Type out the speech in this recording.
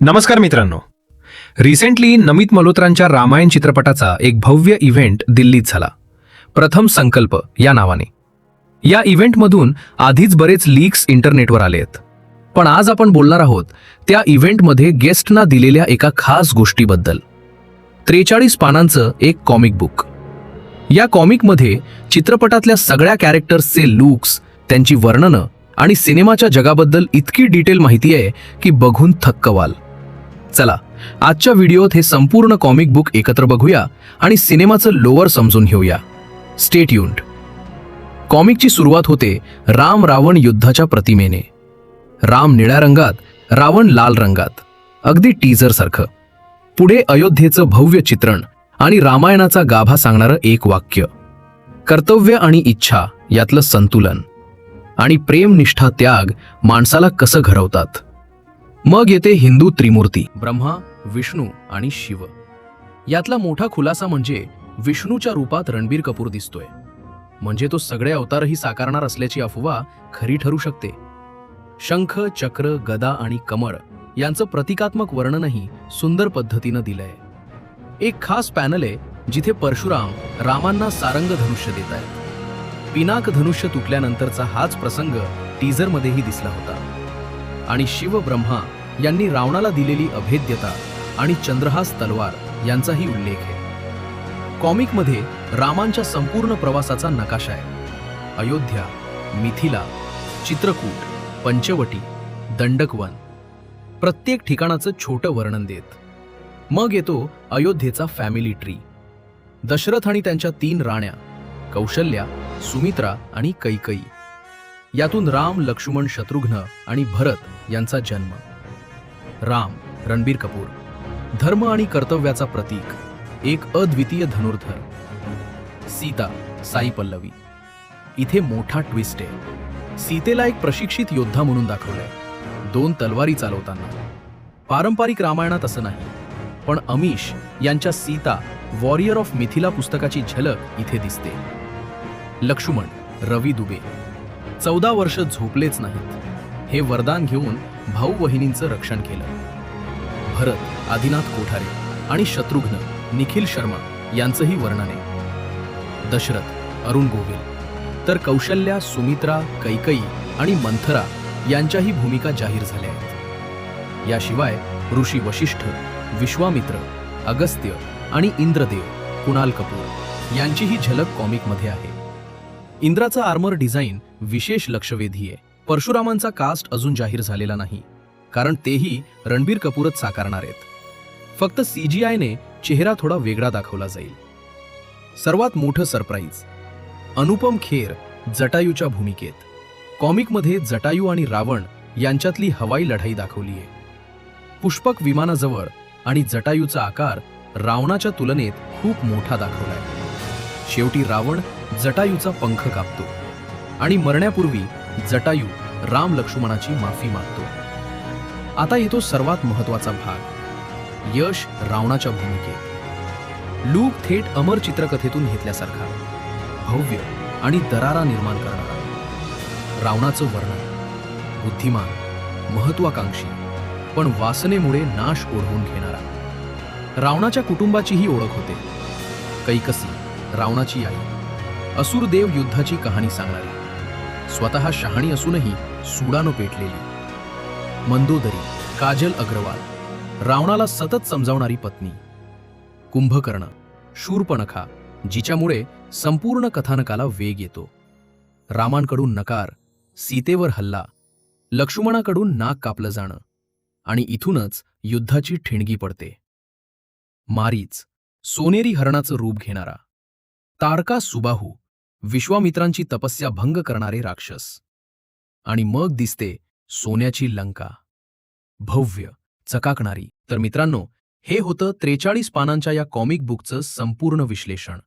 नमस्कार मित्रांनो. रिसेंटली नमित मल्होत्रांच्या रामायण चित्रपटाचा एक भव्य इव्हेंट दिल्लीत झाला. प्रथम संकल्प या नावाने. या इव्हेंटमधून आधीच बरेच लीक्स इंटरनेटवर आले आहेत. पण आज आपण बोलणार आहोत त्या इव्हेंटमध्ये गेस्टना दिलेल्या एका खास गोष्टीबद्दल. 43 पानांचं एक कॉमिक बुक. या कॉमिकमध्ये चित्रपटातल्या सगळ्या कॅरेक्टर्सचे लुक्स, त्यांची वर्णनं आणि सिनेमाच्या जगाबद्दल इतकी डिटेल माहिती आहे की बघून थक्क व्हाल. चला आजच्या व्हिडिओत हे संपूर्ण कॉमिक बुक एकत्र बघूया आणि सिनेमाचं लोअर समजून घेऊया. Stay tuned. कॉमिकची सुरुवात होते राम रावण युद्धाच्या प्रतिमेने. राम निळ्या रंगात, रावण लाल रंगात, अगदी टीझर सारखं. पुढे अयोध्येचं भव्य चित्रण आणि रामायणाचा गाभा सांगणारं एक वाक्य. कर्तव्य आणि इच्छा यातलं संतुलन आणि प्रेम, निष्ठा, त्याग माणसाला कसं घडवतात. मग येते हिंदू त्रिमूर्ती, ब्रह्मा, विष्णू आणि शिव. यातला मोठा खुलासा म्हणजे विष्णूच्या रूपात रणबीर कपूर दिसतोय. म्हणजे तो सगळे अवतारही साकारणार असल्याची अफवा खरी ठरू शकते. शंख, चक्र, गदा आणि कमळ यांचं प्रतिकात्मक वर्णनही सुंदर पद्धतीनं दिलंय. एक खास पॅनल आहे जिथे परशुराम रामांना सारंग धनुष्य देत आहेत. पिनाक धनुष्य तुटल्यानंतरचा हाच प्रसंग टीझरमध्येही दिसला होता. आणि शिव, ब्रह्मा यांनी रावणाला दिलेली अभेद्यता आणि चंद्रहास तलवार यांचाही उल्लेख आहे. कॉमिकमध्ये रामांच्या संपूर्ण प्रवासाचा नकाशा आहे. अयोध्या, मिथिला, चित्रकूट, पंचवटी, दंडकवन, प्रत्येक ठिकाणाचं छोटं वर्णन देत. मग येतो अयोध्येचा फॅमिली ट्री. दशरथ आणि त्यांच्या 3 राण्या, कौशल्या, सुमित्रा आणि कैकई. यातून राम, लक्ष्मण, शत्रुघ्न आणि भरत यांचा जन्म. राम रणबीर कपूर, धर्म आणि कर्तव्याचा प्रतीक, एक अद्वितीय धनुर्धर. सीता साई पल्लवी. इथे मोठा ट्विस्ट आहे. सीतेला एक प्रशिक्षित योद्धा म्हणून दाखवलंय, 2 तलवारी चालवताना. पारंपरिक रामायणात असं नाही. पण अमीश यांच्या सीता वॉरियर ऑफ मिथिला पुस्तकाची झलक इथे दिसते. लक्ष्मण रवी दुबे, 14 वर्ष झोपलेच नाहीत. हे वरदान घेऊन भाऊ बहिणींचं रक्षण केलं. भरत आदिनाथ कोठारे आणि शत्रुघ्न निखिल शर्मा यांचंही वर्णन आहे. दशरथ अरुण गोविल. तर कौशल्या, सुमित्रा, कैकई आणि मंथरा यांच्याही भूमिका जाहीर झाल्या आहेत. याशिवाय ऋषी वशिष्ठ, विश्वामित्र, अगस्त्य आणि इंद्रदेव, कुणाल कपूर यांचीही झलक कॉमिकमध्ये आहे. इंद्राचा आर्मर डिझाईन विशेष लक्षवेधी आहे. परशुरामांचा कास्ट अजून जाहीर झालेला नाही, कारण तेही रणबीर कपूरच साकारणार आहेत. फक्त CGI-ने चेहरा थोडा वेगळा दाखवला जाईल. सर्वात मोठं सरप्राईज, अनुपम खेर जटायूच्या भूमिकेत. कॉमिकमध्ये जटायू आणि रावण यांच्यातली हवाई लढाई दाखवली आहे. पुष्पक विमानाजवळ आणि जटायूचा आकार रावणाच्या तुलनेत खूप मोठा दाखवलाय. शेवटी रावण जटायूचा पंख कापतो आणि मरण्यापूर्वी जटायू राम लक्ष्मणाची माफी मागतो. आता येतो सर्वात महत्वाचा भाग, यश रावणाच्या भूमिकेत. लूक थेट अमर चित्रकथेतून घेतल्यासारखा, भव्य आणि दरारा निर्माण करणारा. रावणाचं वर्णन, बुद्धिमान, महत्वाकांक्षी, पण वासनेमुळे नाश ओढवून घेणारा. रावणाच्या कुटुंबाचीही ओळख होते. कैकसी रावणाची आई, असुरदेव युद्धाची कहाणी सांगणारी, स्वतः शहाणी असूनही सुडानं पेटलेली. मंदोदरी काजल अग्रवाल, रावणाला सतत समजावणारी पत्नी. कुंभकर्ण शूर्पणखा, जिच्यामुळे संपूर्ण कथानकाला वेग येतो. रामांकडून नकार, सीतेवर हल्ला, लक्ष्मणाकडून नाक कापलं जाणं आणि इथूनच युद्धाची ठिणगी पडते. मारीच सोनेरी हरणाचं रूप घेणारा. तारका सुबाहू, विश्वामित्रांची तपस्या भंग करणारे राक्षस. आणि मग दिसते सोन्याची लंका, भव्य, चकाकणारी. तर मित्रांनो, हे होतं 43 पानांच्या या कॉमिक बुकचं संपूर्ण विश्लेषण.